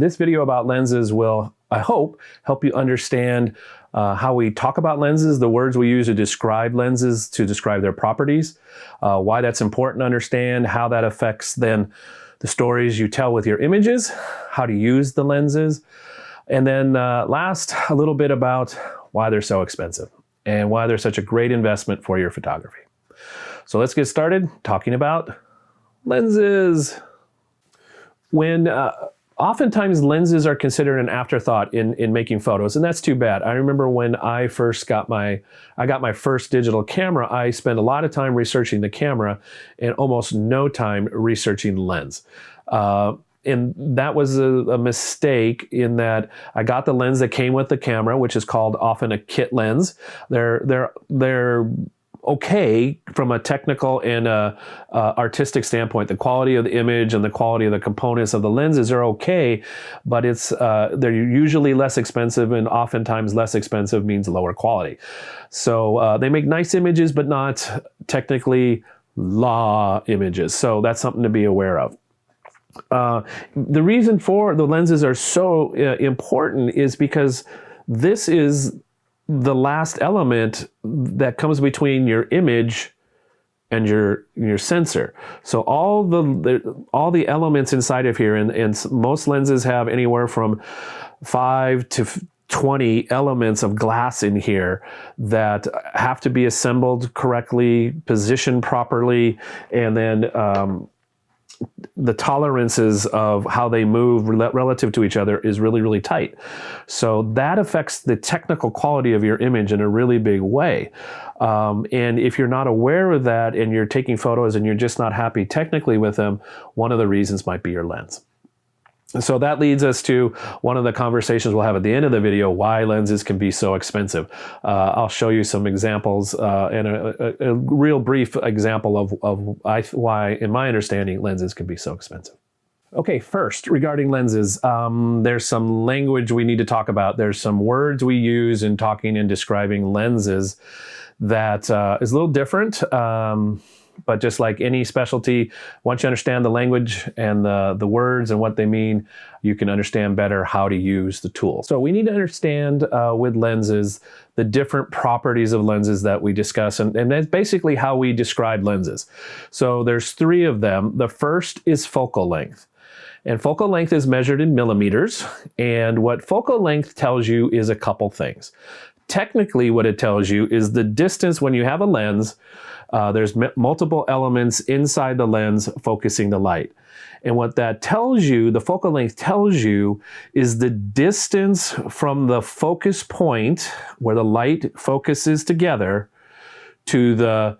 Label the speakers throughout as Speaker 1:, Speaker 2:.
Speaker 1: This video about lenses will, I hope, help you understand how we talk about lenses, the words we use to describe lenses, to describe their properties, why that's important to understand, how that affects then the stories you tell with your images, how to use the lenses, and then last, a little bit about why they're so expensive and why they're such a great investment for your photography. So let's get started talking about lenses. Oftentimes lenses are considered an afterthought in making photos, and that's too bad. I remember when I first got my first digital camera, I spent a lot of time researching the camera and almost no time researching the lens. And that was a mistake in that I got the lens that came with the camera, which is called often a kit lens. They're okay from a technical and artistic standpoint. The quality of the image and the quality of the components of the lenses are okay, but they're usually less expensive, and oftentimes less expensive means lower quality. So they make nice images, but not technically raw images. So that's something to be aware of. The reason for the lenses are so important is because this is the last element that comes between your image and your sensor. So all the elements inside of here, and most lenses have anywhere from 5 to 20 elements of glass in here that have to be assembled correctly, positioned properly, and then the tolerances of how they move relative to each other is really, really tight. So that affects the technical quality of your image in a really big way. And if you're not aware of that and you're taking photos and you're just not happy technically with them, one of the reasons might be your lens. So that leads us to one of the conversations we'll have at the end of the video, why lenses can be so expensive. I'll show you some examples and a real brief example of why, in my understanding, lenses can be so expensive. Okay, first, regarding lenses, there's some language we need to talk about. There's some words we use in talking and describing lenses that is a little different. But just like any specialty, once you understand the language and the words and what they mean, you can understand better how to use the tool. So we need to understand with lenses the different properties of lenses that we discuss, and that's basically how we describe lenses. So there's 3 of them. The first is focal length. And focal length is measured in millimeters. And what focal length tells you is a couple things. Technically, what it tells you is the distance when you have a lens. There's multiple elements inside the lens focusing the light. And what that tells you, the focal length tells you, is the distance from the focus point where the light focuses together to the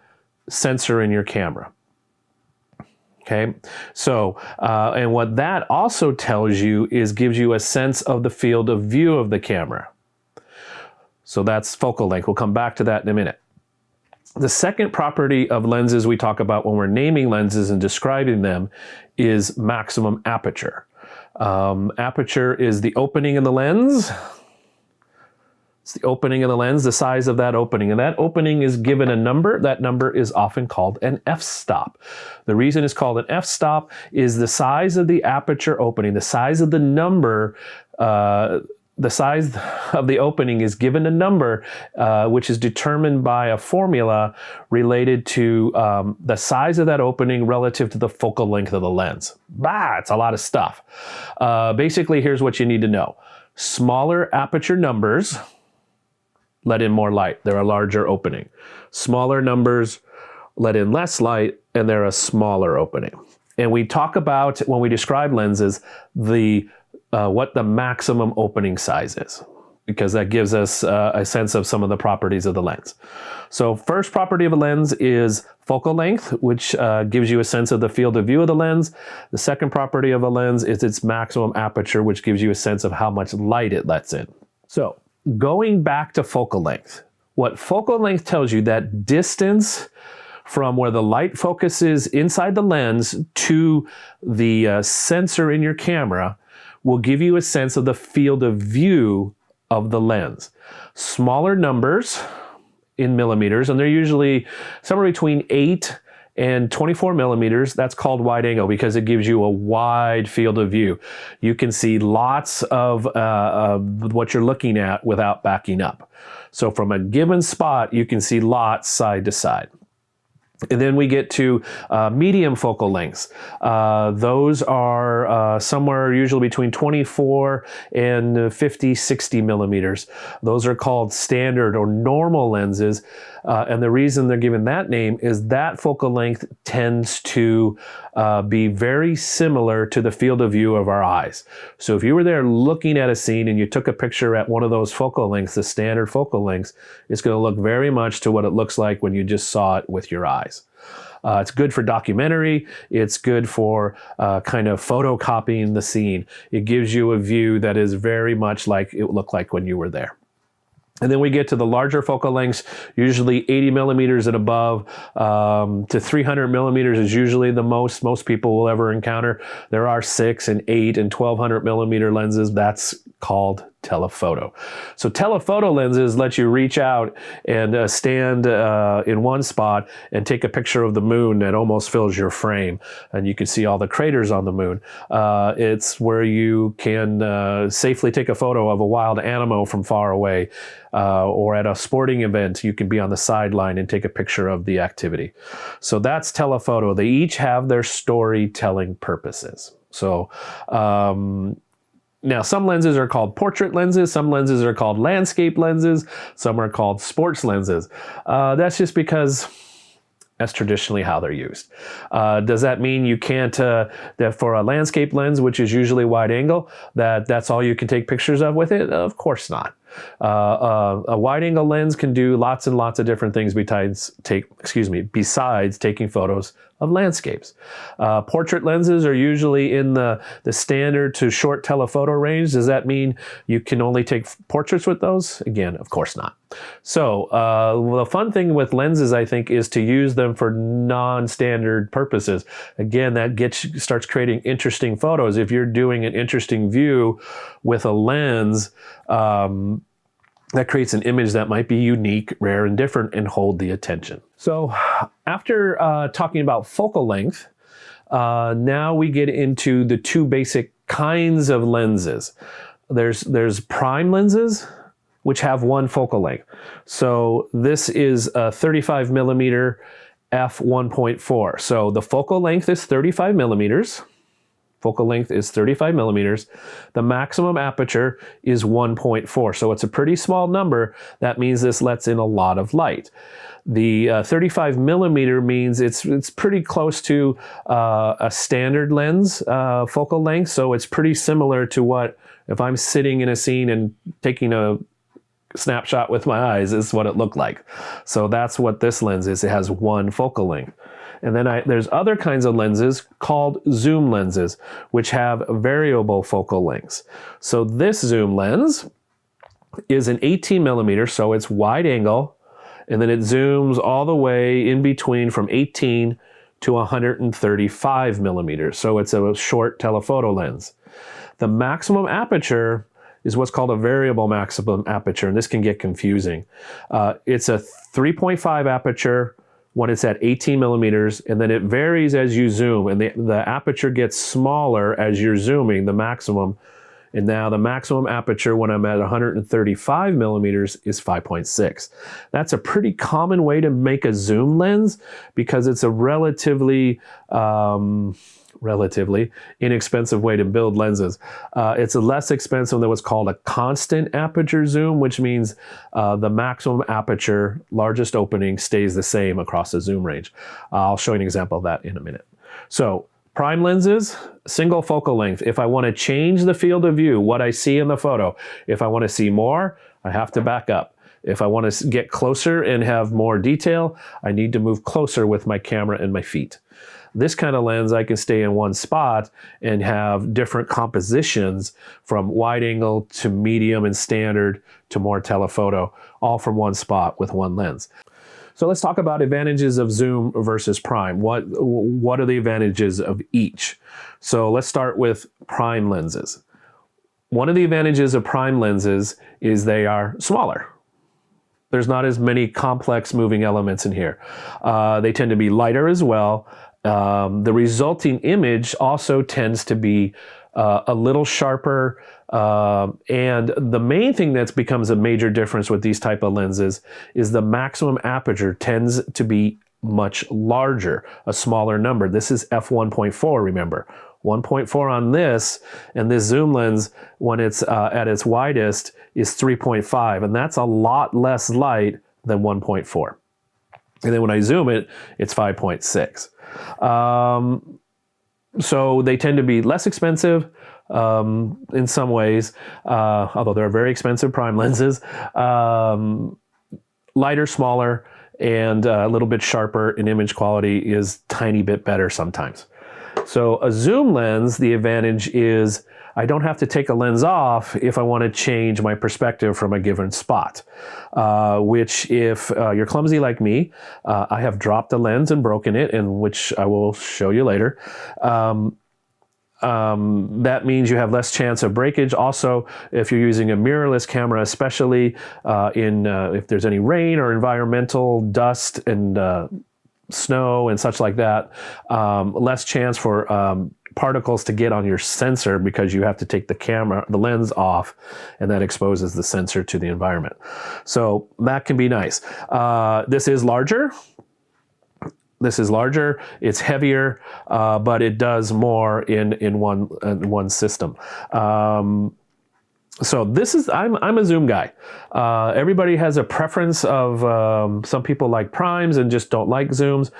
Speaker 1: sensor in your camera. Okay, so, and what that also tells you is gives you a sense of the field of view of the camera. So that's focal length. We'll come back to that in a minute. The second property of lenses we talk about when we're naming lenses and describing them is maximum aperture. Aperture is the opening in the lens. It's the opening in the lens, the size of that opening. And that opening is given a number. That number is often called an f-stop. The reason it's called an f-stop is the size of the aperture opening, the size of the number, the size of the opening is given a number which is determined by a formula related to the size of that opening relative to the focal length of the lens. It's a lot of stuff. Basically, here's what you need to know. Smaller aperture numbers let in more light. They're a larger opening. Smaller numbers let in less light, and they're a smaller opening. And we talk about, when we describe lenses, what the maximum opening size is, because that gives us a sense of some of the properties of the lens. So first property of a lens is focal length, which gives you a sense of the field of view of the lens. The second property of a lens is its maximum aperture, which gives you a sense of how much light it lets in. So going back to focal length, what focal length tells you, that distance from where the light focuses inside the lens to the sensor in your camera, will give you a sense of the field of view of the lens. Smaller numbers in millimeters, and they're usually somewhere between 8 And 24 millimeters, that's called wide angle because it gives you a wide field of view. You can see lots of what you're looking at without backing up. So from a given spot, you can see lots side to side. And then we get to medium focal lengths. Those are somewhere usually between 24 and 50, 60 millimeters. Those are called standard or normal lenses. And the reason they're given that name is that focal length tends to be very similar to the field of view of our eyes. So if you were there looking at a scene and you took a picture at one of those focal lengths, the standard focal lengths, it's going to look very much to what it looks like when you just saw it with your eyes. It's good for documentary. It's good for kind of photocopying the scene. It gives you a view that is very much like it looked like when you were there. And then we get to the larger focal lengths, usually 80 millimeters and above, to 300 millimeters is usually the most people will ever encounter. There are 6 and 8 and 1200 millimeter lenses. That's called telephoto. So telephoto lenses let you reach out and stand in one spot and take a picture of the moon that almost fills your frame, and you can see all the craters on the moon. It's where you can safely take a photo of a wild animal from far away, or at a sporting event, you can be on the sideline and take a picture of the activity. So that's telephoto. They each have their storytelling purposes. So now, some lenses are called portrait lenses, some lenses are called landscape lenses, some are called sports lenses. That's just because that's traditionally how they're used. Does that mean you can't, that for a landscape lens, which is usually wide angle, that's all you can take pictures of with it? Of course not. A wide angle lens can do lots and lots of different things besides taking photos of landscapes. Portrait lenses are usually in the standard to short telephoto range. Does that mean you can only take portraits with those? Again, of course not. So the fun thing with lenses, I think, is to use them for non-standard purposes. Again, that starts creating interesting photos. If you're doing an interesting view with a lens, that creates an image that might be unique, rare, and different and hold the attention. So after talking about focal length, now we get into the two basic kinds of lenses. There's prime lenses, which have one focal length. So this is a 35 millimeter f1.4. So the focal length is 35 millimeters. Focal length is 35 millimeters. The maximum aperture is 1.4. So it's a pretty small number. That means this lets in a lot of light. The 35 millimeter means it's pretty close to a standard lens focal length. So it's pretty similar to what, if I'm sitting in a scene and taking a snapshot with my eyes, is what it looked like. So that's what this lens is. It has one focal length. And then there's other kinds of lenses called zoom lenses, which have variable focal lengths. So this zoom lens is an 18 millimeter, so it's wide angle, and then it zooms all the way in between from 18 to 135 millimeters. So it's a short telephoto lens. The maximum aperture is what's called a variable maximum aperture, and this can get confusing. It's a 3.5 aperture when it's at 18 millimeters, and then it varies as you zoom, and the aperture gets smaller as you're zooming, the maximum. And now the maximum aperture when I'm at 135 millimeters is 5.6. That's a pretty common way to make a zoom lens because it's a relatively inexpensive way to build lenses. It's a less expensive than what's called a constant aperture zoom, which means the maximum aperture, largest opening, stays the same across the zoom range. I'll show you an example of that in a minute. So prime lenses, single focal length. If I want to change the field of view, what I see in the photo, if I want to see more, I have to back up. If I want to get closer and have more detail, I need to move closer with my camera and my feet. This kind of lens, I can stay in one spot and have different compositions from wide angle to medium and standard to more telephoto, all from one spot with one lens. So let's talk about advantages of zoom versus prime. What are the advantages of each? So let's start with prime lenses. One of the advantages of prime lenses is they are smaller. There's not as many complex moving elements in here. They tend to be lighter as well. The resulting image also tends to be a little sharper. And the main thing that becomes a major difference with these type of lenses is the maximum aperture tends to be much larger, a smaller number. This is f1.4, remember. 1.4 on this, and this zoom lens, when it's at its widest, is 3.5, and that's a lot less light than 1.4. And then when I zoom it, it's 5.6. So they tend to be less expensive in some ways, although they're very expensive prime lenses. Lighter, smaller, and a little bit sharper in image quality is tiny bit better sometimes. So a zoom lens, the advantage is I don't have to take a lens off if I want to change my perspective from a given spot, which if you're clumsy like me, I have dropped the lens and broken it, and which I will show you later. That means you have less chance of breakage. Also, if you're using a mirrorless camera, especially if there's any rain or environmental dust and snow and such like that, less chance for particles to get on your sensor because you have to take the lens off, and that exposes the sensor to the environment. So that can be nice. This is larger. It's heavier, but it does more in one system. So this is, I'm a zoom guy. Everybody has a preference of, some people like primes and just don't like zooms.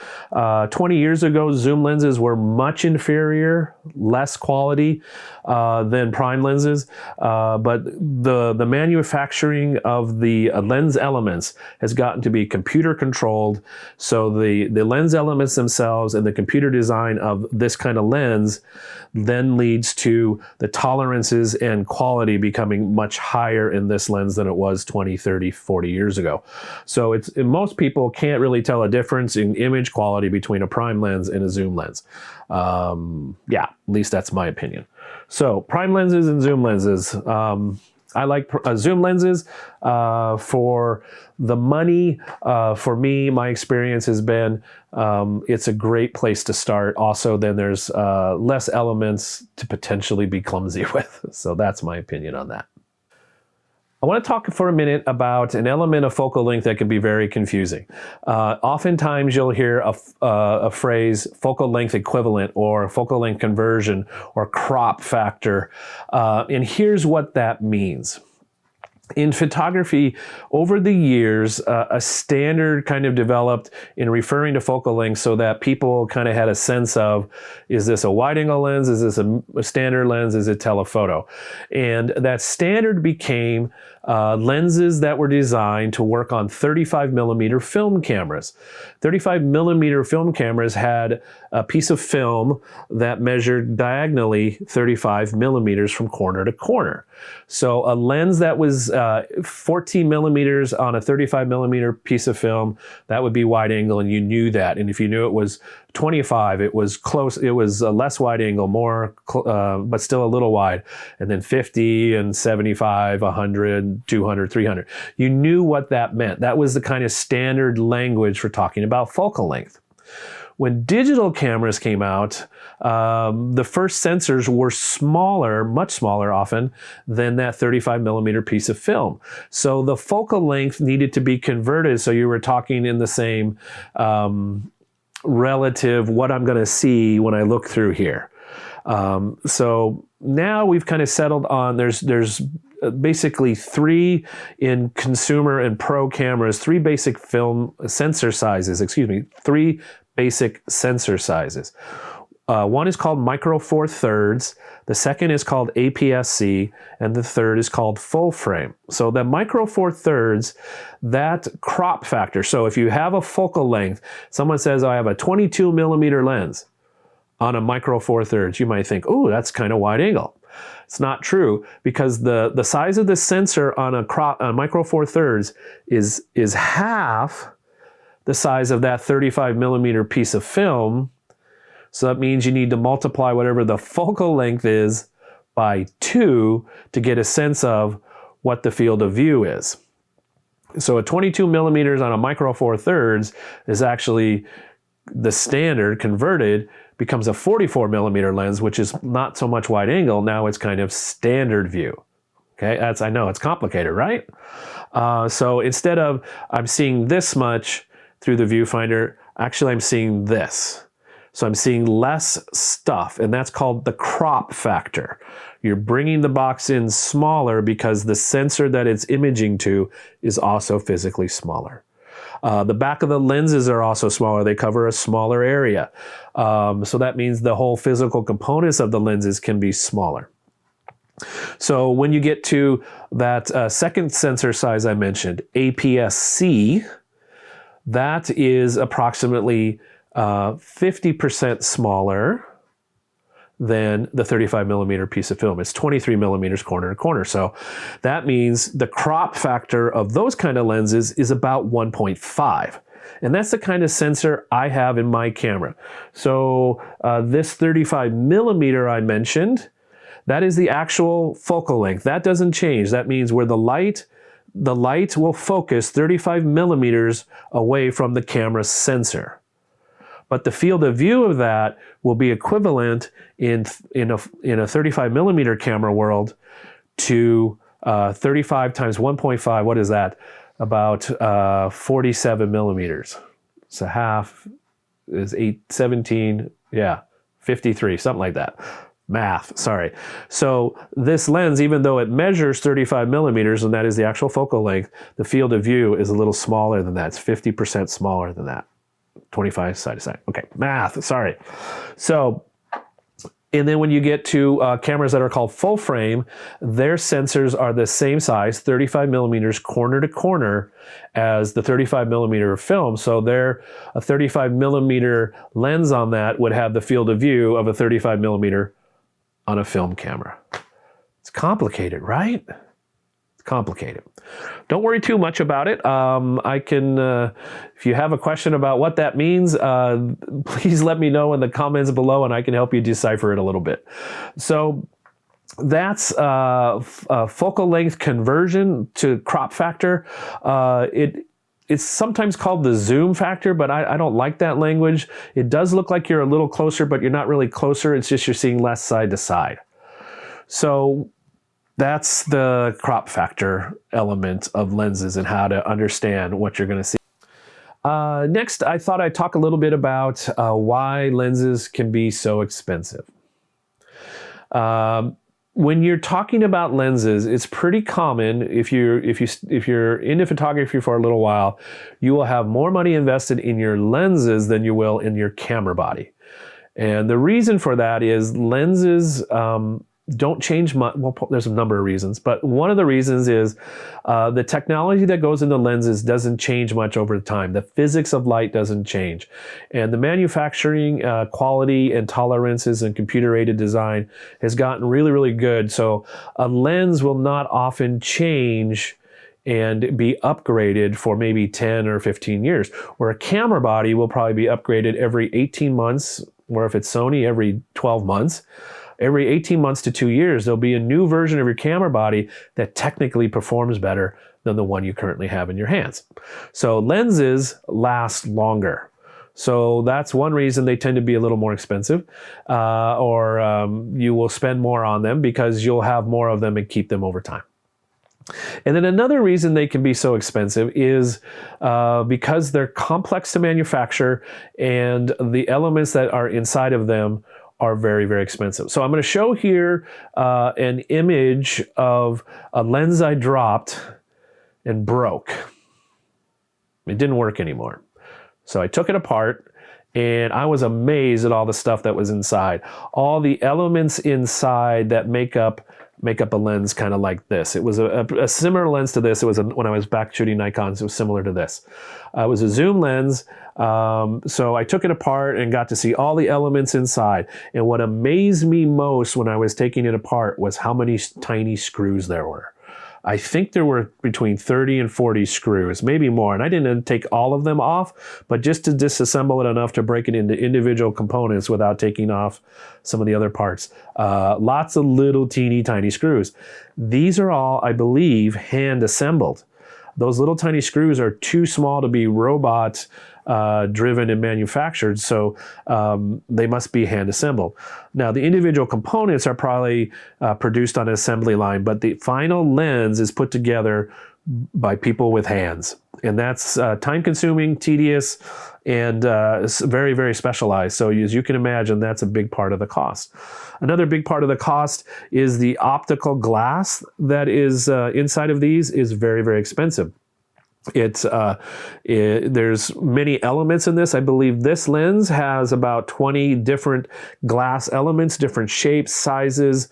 Speaker 1: 20 years ago, zoom lenses were much inferior, less quality than prime lenses. But the manufacturing of the lens elements has gotten to be computer controlled. So the lens elements themselves and the computer design of this kind of lens then leads to the tolerances and quality becoming much higher in this lens than it was 20, 30, 40 years ago. So most people can't really tell a difference in image quality between a prime lens and a zoom lens. Yeah, at least that's my opinion. So prime lenses and zoom lenses. I like zoom lenses for the money. For me, my experience has been it's a great place to start. Also, then there's less elements to potentially be clumsy with. So that's my opinion on that. I want to talk for a minute about an element of focal length that can be very confusing. Oftentimes you'll hear a phrase, focal length equivalent or focal length conversion or crop factor. And here's what that means. In photography, over the years, a standard kind of developed in referring to focal length so that people kind of had a sense of, is this a wide angle lens? Is this a standard lens? Is it telephoto? And that standard became lenses that were designed to work on 35 millimeter film cameras. 35 millimeter film cameras had a piece of film that measured diagonally 35 millimeters from corner to corner. So a lens that was 14 millimeters on a 35 millimeter piece of film, that would be wide angle, and you knew that. And if you knew it was 25, it was close, it was a less wide angle, more, but still a little wide. And then 50 and 75, 100, 200, 300. You knew what that meant. That was the kind of standard language for talking about focal length. When digital cameras came out, the first sensors were smaller, much smaller often, than that 35 millimeter piece of film. So the focal length needed to be converted so you were talking in the same relative what I'm going to see when I look through here. So now we've kind of settled on, there's basically three in consumer and pro cameras, three basic film sensor sizes, three basic sensor sizes. One is called micro four thirds, the second is called APS-C, and the third is called full frame. So the micro four thirds, that crop factor, so if you have a focal length, someone says, I have a 22 millimeter lens on a micro four thirds, you might think, oh, that's kind of wide angle. It's not true, because the size of the sensor on a micro four thirds is half the size of that 35 millimeter piece of film. So that means you need to multiply whatever the focal length is by 2 to get a sense of what the field of view is. So a 22 millimeters on a Micro Four Thirds is actually the standard converted, becomes a 44 millimeter lens, which is not so much wide angle. Now it's kind of standard view. Okay, I know it's complicated, right? So instead of I'm seeing this much through the viewfinder, actually I'm seeing this. So I'm seeing less stuff, and that's called the crop factor. You're bringing the box in smaller because the sensor that it's imaging to is also physically smaller. The back of the lenses are also smaller. They cover a smaller area. So that means the whole physical components of the lenses can be smaller. So when you get to that second sensor size I mentioned, APS-C, that is approximately 50% smaller than the 35 millimeter piece of film. It's 23 millimeters corner to corner. So that means the crop factor of those kind of lenses is about 1.5. And that's the kind of sensor I have in my camera. So this 35 millimeter I mentioned, that is the actual focal length. That doesn't change. That means where the light will focus 35 millimeters away from the camera's sensor. But the field of view of that will be equivalent in a 35 millimeter camera world to 35 times 1.5. What is that? About 47 millimeters. So half is 17, yeah, 53, something like that. Math, sorry. So this lens, even though it measures 35 millimeters, and that is the actual focal length, the field of view is a little smaller than that. It's 50% smaller than that. 25 side to side. Okay, math, sorry. So, and then when you get to cameras that are called full frame, their sensors are the same size, 35 millimeters corner to corner, as the 35 millimeter film. So a 35 millimeter lens on that would have the field of view of a 35 millimeter on a film camera. It's complicated, right? It's complicated. Don't worry too much about it. If you have a question about what that means, please let me know in the comments below and I can help you decipher it a little bit. So that's focal length conversion to crop factor. It's sometimes called the zoom factor, but I don't like that language. It does look like you're a little closer, but you're not really closer. It's just you're seeing less side to side. So that's the crop factor element of lenses and how to understand what you're going to see. Next, I thought I'd talk a little bit about why lenses can be so expensive. When you're talking about lenses, it's pretty common if you're into photography for a little while, you will have more money invested in your lenses than you will in your camera body. And the reason for that is lenses don't change much. Well, there's a number of reasons, but one of the reasons is the technology that goes into lenses doesn't change much over time. The physics of light doesn't change. And the manufacturing quality and tolerances and computer-aided design has gotten really, really good. So a lens will not often change and be upgraded for maybe 10 or 15 years, where a camera body will probably be upgraded every 18 months, or if it's Sony, every 12 months. Every 18 months to 2 years, there'll be a new version of your camera body that technically performs better than the one you currently have in your hands. So lenses last longer. So that's one reason they tend to be a little more expensive, or you will spend more on them because you'll have more of them and keep them over time. And then another reason they can be so expensive is because they're complex to manufacture and the elements that are inside of them are very, very expensive. So I'm going to show here an image of a lens I dropped and broke. It didn't work anymore. So I took it apart and I was amazed at all the stuff that was inside. All the elements inside that make up a lens kind of like this. It was a similar lens to this. It was when I was back shooting Nikons, it was similar to this. It was a zoom lens. So I took it apart and got to see all the elements inside. And what amazed me most when I was taking it apart was how many tiny screws there were. I think there were between 30 and 40 screws, maybe more. And I didn't take all of them off, but just to disassemble it enough to break it into individual components without taking off some of the other parts. Lots of little teeny tiny screws. These are all, I believe, hand assembled. Those little tiny screws are too small to be robot driven and manufactured, so they must be hand assembled. Now, the individual components are probably produced on an assembly line, but the final lens is put together by people with hands. And that's time consuming, tedious, and very, very specialized. So as you can imagine, that's a big part of the cost. Another big part of the cost is the optical glass that is inside of these is very, very expensive. There's many elements in this. I believe this lens has about 20 different glass elements, different shapes, sizes,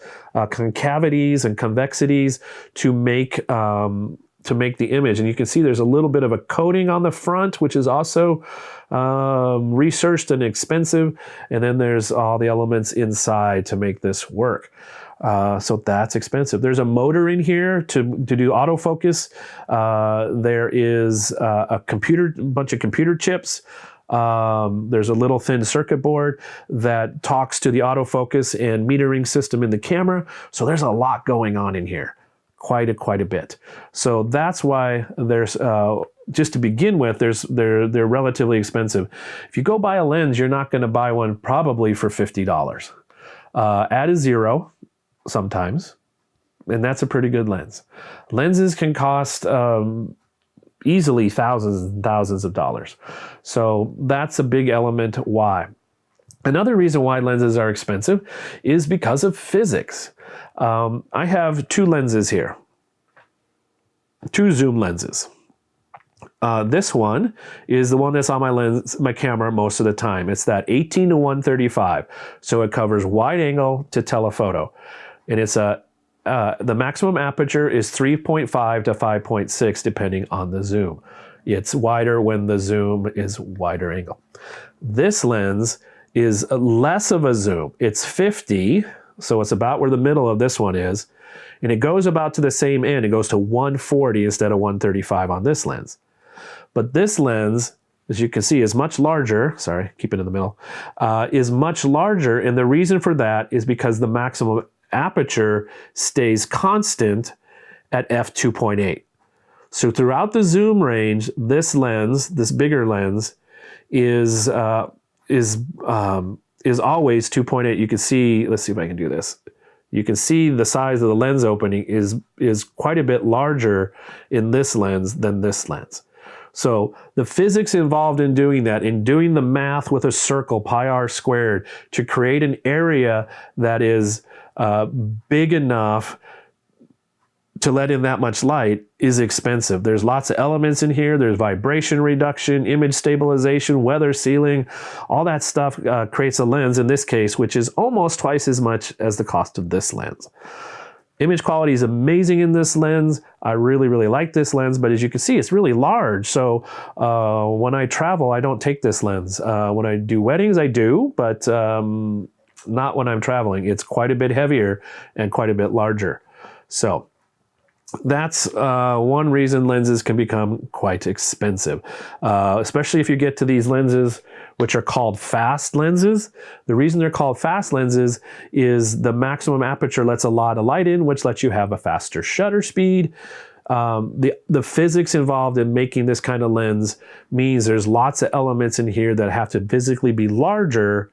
Speaker 1: concavities and convexities to make the image. And you can see there's a little bit of a coating on the front, which is also researched and expensive. And then there's all the elements inside to make this work. So that's expensive. There's a motor in here to do autofocus. There is a bunch of computer chips. There's a little thin circuit board that talks to the autofocus and metering system in the camera. So there's a lot going on in here. Quite a bit. So that's why there's just to begin with, they're relatively expensive. If you go buy a lens, you're not going to buy one probably for $50. Add a zero sometimes, and that's a pretty good lens. Lenses can cost easily thousands and thousands of dollars. So that's a big element why. Another reason why lenses are expensive is because of physics. I have two lenses here, two zoom lenses. This one is the one that's on my camera most of the time. It's that 18-135, so it covers wide angle to telephoto, and it's the maximum aperture is 3.5 to 5.6 depending on the zoom. It's wider when the zoom is wider angle. This lens is less of a zoom. It's 50. So it's about where the middle of this one is. And it goes about to the same end. It goes to 140 instead of 135 on this lens. But this lens, as you can see, is much larger. Sorry, keep it in the middle. Is much larger. And the reason for that is because the maximum aperture stays constant at f2.8. So throughout the zoom range, this lens, this bigger lens, is always 2.8. You can see, let's see if I can do this. You can see the size of the lens opening is quite a bit larger in this lens than this lens. So the physics involved in doing that, in doing the math with a circle, pi r squared, to create an area that is big enough to let in that much light is expensive. There's lots of elements in here. There's vibration reduction, image stabilization, weather sealing. All that stuff creates a lens in this case, which is almost twice as much as the cost of this lens. Image quality is amazing in this lens. I really, really like this lens, but as you can see, it's really large. So when I travel, I don't take this lens. When I do weddings, I do, but not when I'm traveling. It's quite a bit heavier and quite a bit larger. So that's one reason lenses can become quite expensive, especially if you get to these lenses which are called fast lenses. The reason they're called fast lenses is the maximum aperture lets a lot of light in, which lets you have a faster shutter speed. The physics involved in making this kind of lens means there's lots of elements in here that have to physically be larger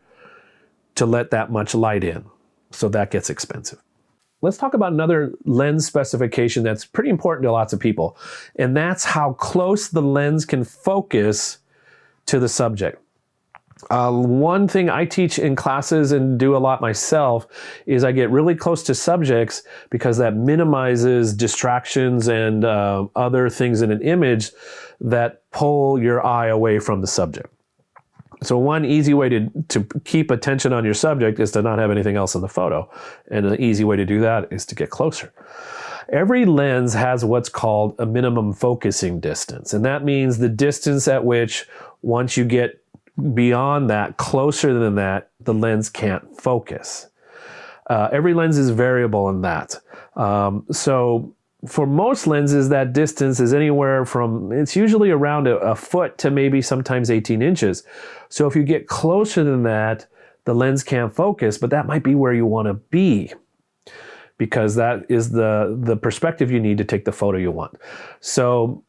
Speaker 1: to let that much light in. So that gets expensive. Let's talk about another lens specification that's pretty important to lots of people, and that's how close the lens can focus to the subject. One thing I teach in classes and do a lot myself is I get really close to subjects because that minimizes distractions and other things in an image that pull your eye away from the subject. So one easy way to keep attention on your subject is to not have anything else in the photo. And an easy way to do that is to get closer. Every lens has what's called a minimum focusing distance. And that means the distance at which once you get beyond that, closer than that, the lens can't focus. Every lens is variable in that. So for most lenses, that distance is anywhere from, it's usually around a foot to maybe sometimes 18 inches. So if you get closer than that, the lens can't focus, but that might be where you want to be because that is the perspective you need to take the photo you want. So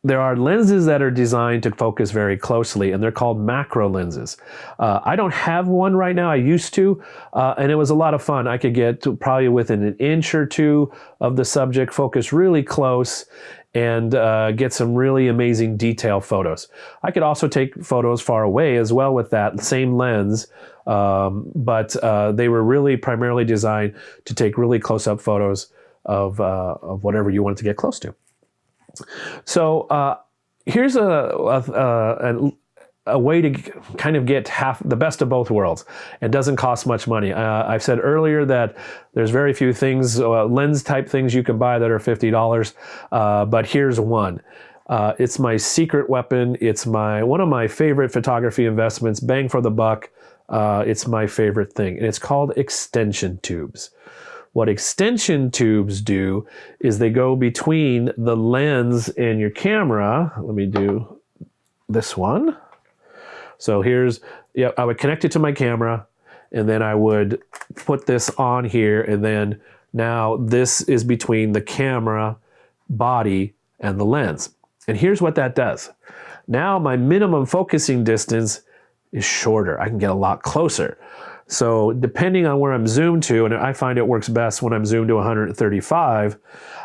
Speaker 1: there are lenses that are designed to focus very closely, and they're called macro lenses. I don't have one right now. I used to, and it was a lot of fun. I could get to probably within an inch or two of the subject, focus really close, and get some really amazing detail photos. I could also take photos far away as well with that same lens, but they were really primarily designed to take really close-up photos of whatever you wanted to get close to. So here's a way to kind of get the best of both worlds. It doesn't cost much money. I've said earlier that there's very few things, lens type things you can buy that are $50, but here's one. It's my secret weapon. It's one of my favorite photography investments, bang for the buck. It's my favorite thing, and it's called extension tubes. What extension tubes do is they go between the lens and your camera. Let me do this one. So I would connect it to my camera, and then I would put this on here, and then now this is between the camera body and the lens. And here's what that does. Now my minimum focusing distance is shorter. I can get a lot closer. So depending on where I'm zoomed to, and I find it works best when I'm zoomed to 135,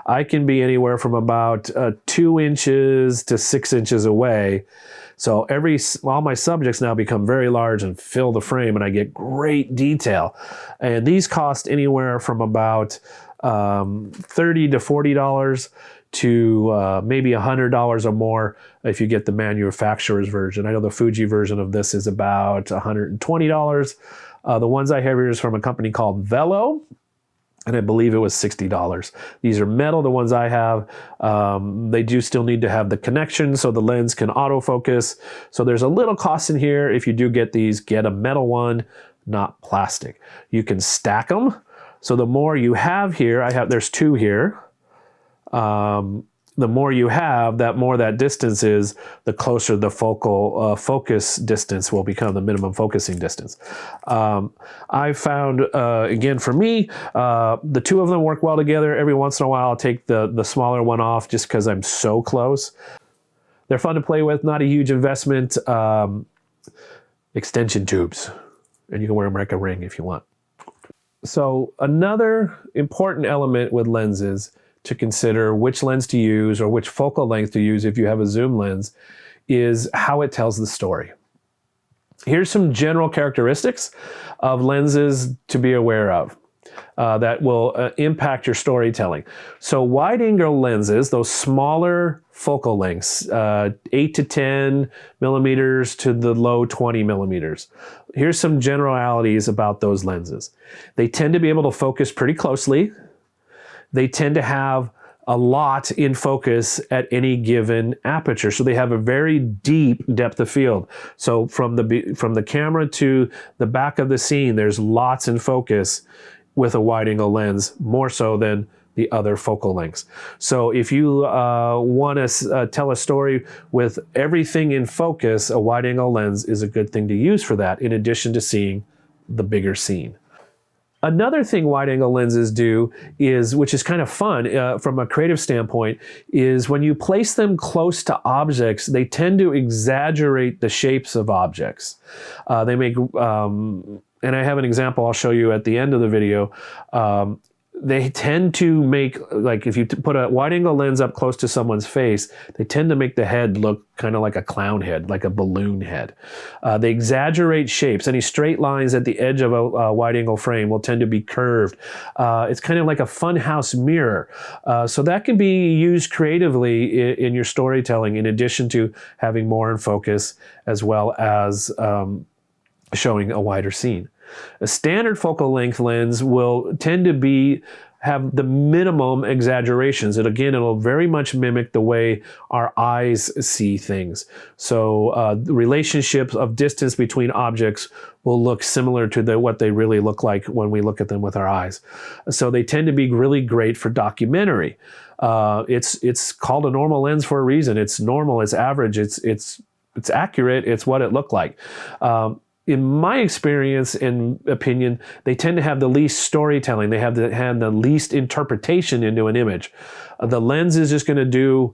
Speaker 1: I can be anywhere from about 2 inches to 6 inches away. So all my subjects now become very large and fill the frame, and I get great detail. And these cost anywhere from about $30 to $40 to maybe $100 or more if you get the manufacturer's version. I know the Fuji version of this is about $120. The ones I have here is from a company called Velo, and I believe it was $60. These are metal, the ones I have. They do still need to have the connection so the lens can autofocus. So there's a little cost in here. If you do get these, get a metal one, not plastic. You can stack them. So the more you have here, there's 2 here. The more you have, the more that distance is, the closer the focal focus distance will become, the minimum focusing distance. I found, again, for me, the 2 of them work well together. Every once in a while, I'll take the smaller one off just because I'm so close. They're fun to play with, not a huge investment. Extension tubes, and you can wear them like a ring if you want. So another important element with lenses to consider which lens to use or which focal length to use if you have a zoom lens is how it tells the story. Here's some general characteristics of lenses to be aware of that will impact your storytelling. So wide angle lenses, those smaller focal lengths, 8 to 10 millimeters to the low 20 millimeters. Here's some generalities about those lenses. They tend to be able to focus pretty closely. They tend to have a lot in focus at any given aperture. So they have a very deep depth of field. So from the camera to the back of the scene, there's lots in focus with a wide angle lens, more so than the other focal lengths. So if you want to tell a story with everything in focus, a wide angle lens is a good thing to use for that, in addition to seeing the bigger scene. Another thing wide angle lenses do is, which is kind of fun from a creative standpoint, is when you place them close to objects, they tend to exaggerate the shapes of objects. They make, and I have an example I'll show you at the end of the video. They tend to make, like if you put a wide angle lens up close to someone's face, they tend to make the head look kind of like a clown head, like a balloon head. They exaggerate shapes. Any straight lines at the edge of a wide angle frame will tend to be curved. It's kind of like a funhouse mirror. So that can be used creatively in your storytelling, in addition to having more in focus, as well as showing a wider scene. A standard focal length lens will tend to have the minimum exaggerations. It'll very much mimic the way our eyes see things. So the relationships of distance between objects will look similar to what they really look like when we look at them with our eyes. So they tend to be really great for documentary. It's called a normal lens for a reason. It's normal, it's average, it's accurate, it's what it looked like. In my experience and opinion, they tend to have the least storytelling. They have the least interpretation into an image. The lens is just going to do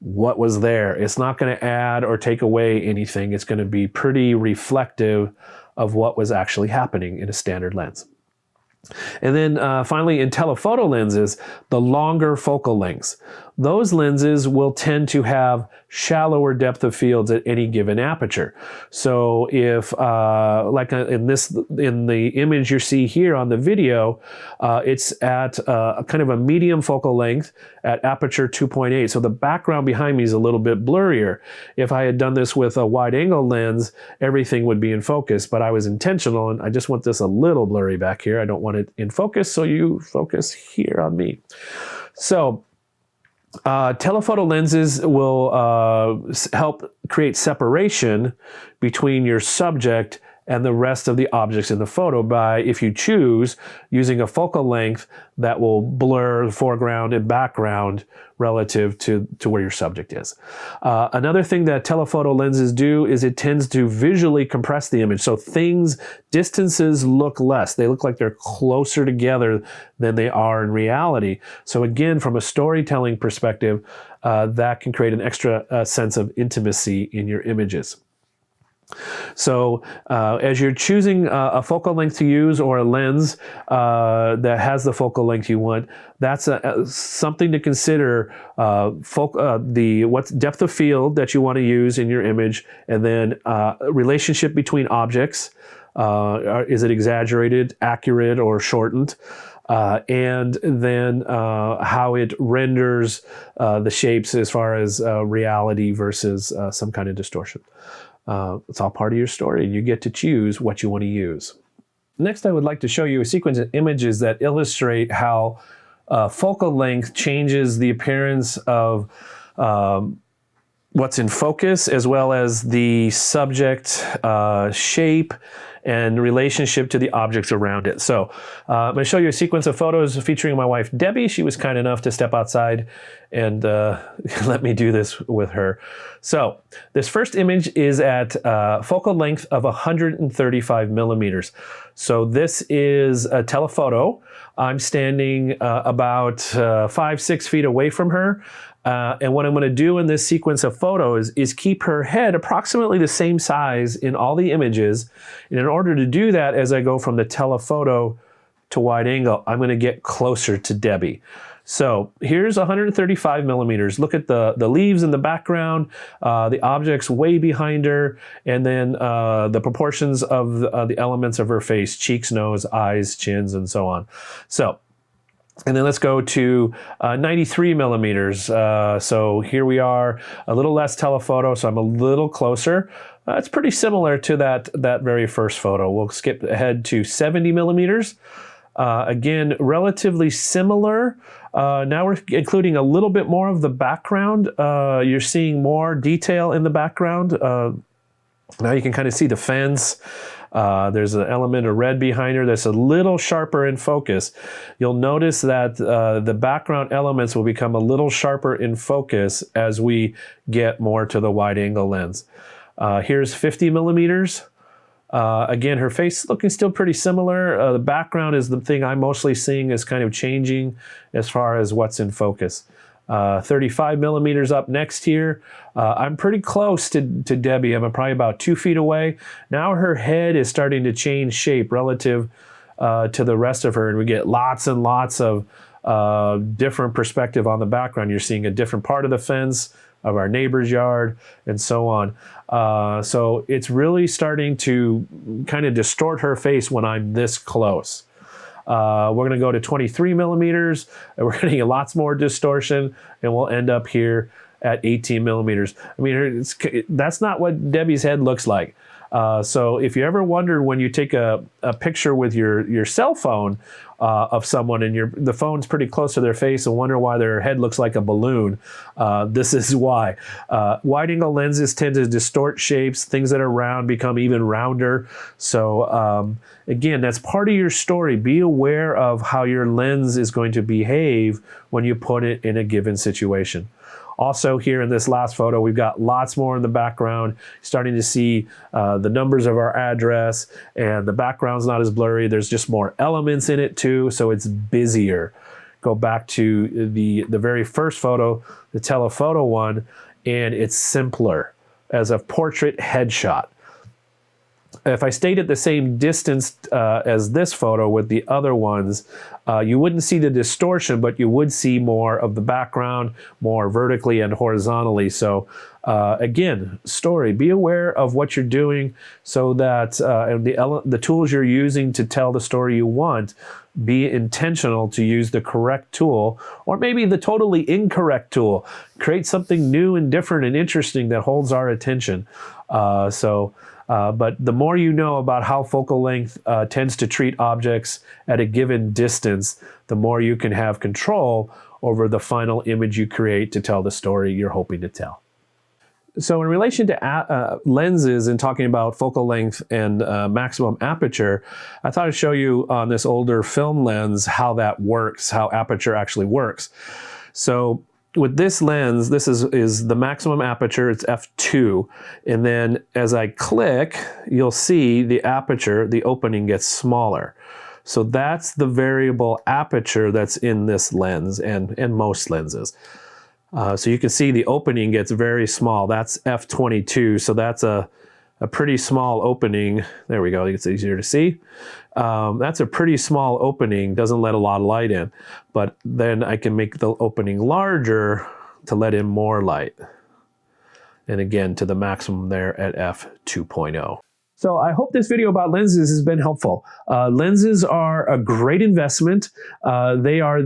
Speaker 1: what was there. It's not going to add or take away anything. It's going to be pretty reflective of what was actually happening in a standard lens. And then finally, in telephoto lenses, the longer focal lengths. Those lenses will tend to have shallower depth of fields at any given aperture. So if, like in the image you see here on the video, it's at a kind of a medium focal length at aperture 2.8. So the background behind me is a little bit blurrier. If I had done this with a wide angle lens, everything would be in focus, but I was intentional and I just want this a little blurry back here. I don't want it in focus, so you focus here on me. So telephoto lenses will help create separation between your subject and the rest of the objects in the photo by, if you choose, using a focal length that will blur the foreground and background relative to where your subject is. Another thing that telephoto lenses do is it tends to visually compress the image. So distances look less. They look like they're closer together than they are in reality. So again, from a storytelling perspective, that can create an extra sense of intimacy in your images. So as you're choosing a focal length to use or a lens that has the focal length you want, that's something to consider. What's depth of field that you want to use in your image, and then relationship between objects. Is it exaggerated, accurate, or shortened? And then how it renders the shapes as far as reality versus some kind of distortion. It's all part of your story, and you get to choose what you want to use. Next, I would like to show you a sequence of images that illustrate how focal length changes the appearance of what's in focus, as well as the subject shape and relationship to the objects around it. So I'm going to show you a sequence of photos featuring my wife, Debbie. She was kind enough to step outside and let me do this with her. So this first image is at focal length of 135 millimeters. So this is a telephoto. I'm standing about 5-6 feet away from her. And what I'm going to do in this sequence of photos is keep her head approximately the same size in all the images. And in order to do that, as I go from the telephoto to wide angle, I'm going to get closer to Debbie. So here's 135 millimeters. Look at the leaves in the background, the objects way behind her, and then the proportions of the elements of her face: cheeks, nose, eyes, chins, and so on. So. And then let's go to 93 millimeters. So here we are, a little less telephoto, so I'm a little closer. It's pretty similar to that very first photo. We'll skip ahead to 70 millimeters. Again, relatively similar. Now we're including a little bit more of the background. You're seeing more detail in the background. Now you can kind of see the fence. There's an element of red behind her that's a little sharper in focus. You'll notice that the background elements will become a little sharper in focus as we get more to the wide angle lens. Here's 50 millimeters. Again, her face looking still pretty similar. The background is the thing I'm mostly seeing is kind of changing as far as what's in focus. 35 millimeters up next here. I'm pretty close to Debbie. I'm probably about 2 feet away. Now her head is starting to change shape relative to the rest of her, and we get lots and lots of different perspective on the background. You're seeing a different part of the fence, of our neighbor's yard, and so on. So it's really starting to kind of distort her face when I'm this close. We're going to go to 23 millimeters, and we're going to get lots more distortion, and we'll end up here at 18 millimeters. I mean, that's not what Debbie's head looks like. So if you ever wondered when you take a picture with your cell phone of someone and the phone's pretty close to their face and wonder why their head looks like a balloon, this is why. Wide angle lenses tend to distort shapes. Things that are round become even rounder. So again, that's part of your story. Be aware of how your lens is going to behave when you put it in a given situation. Also here in this last photo, we've got lots more in the background, starting to see the numbers of our address, and the background's not as blurry. There's just more elements in it too, so it's busier. go back to the very first photo, the telephoto one, and it's simpler as a portrait headshot. If I stayed at the same distance as this photo with the other ones, you wouldn't see the distortion, but you would see more of the background, more vertically and horizontally. So again, story, be aware of what you're doing so that and the tools you're using to tell the story you want, be intentional to use the correct tool, or maybe the totally incorrect tool. Create something new and different and interesting that holds our attention. But the more you know about how focal length tends to treat objects at a given distance, the more you can have control over the final image you create to tell the story you're hoping to tell. So in relation to lenses and talking about focal length and maximum aperture, I thought I'd show you on this older film lens how that works, how aperture actually works. So with this lens, this is the maximum aperture, it's f2. And then as I click, you'll see the aperture, the opening gets smaller. So that's the variable aperture that's in this lens and most lenses. So you can see the opening gets very small. That's f22, so that's a pretty small opening. There we go, it's easier to see. That's a pretty small opening, doesn't let a lot of light in. But then I can make the opening larger to let in more light. And again, to the maximum there at f2.0. So I hope this video about lenses has been helpful. Lenses are a great investment. They are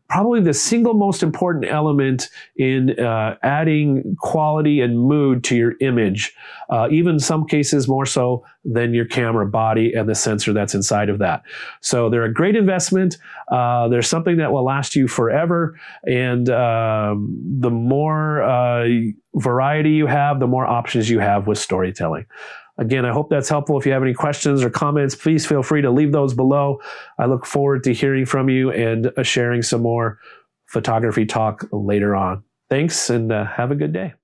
Speaker 1: probably the single most important element in adding quality and mood to your image, even in some cases more so than your camera body and the sensor that's inside of that. So they're a great investment. They're something that will last you forever, and the more variety you have, the more options you have with storytelling. Again, I hope that's helpful. If you have any questions or comments, please feel free to leave those below. I look forward to hearing from you and sharing some more photography talk later on. Thanks, and have a good day.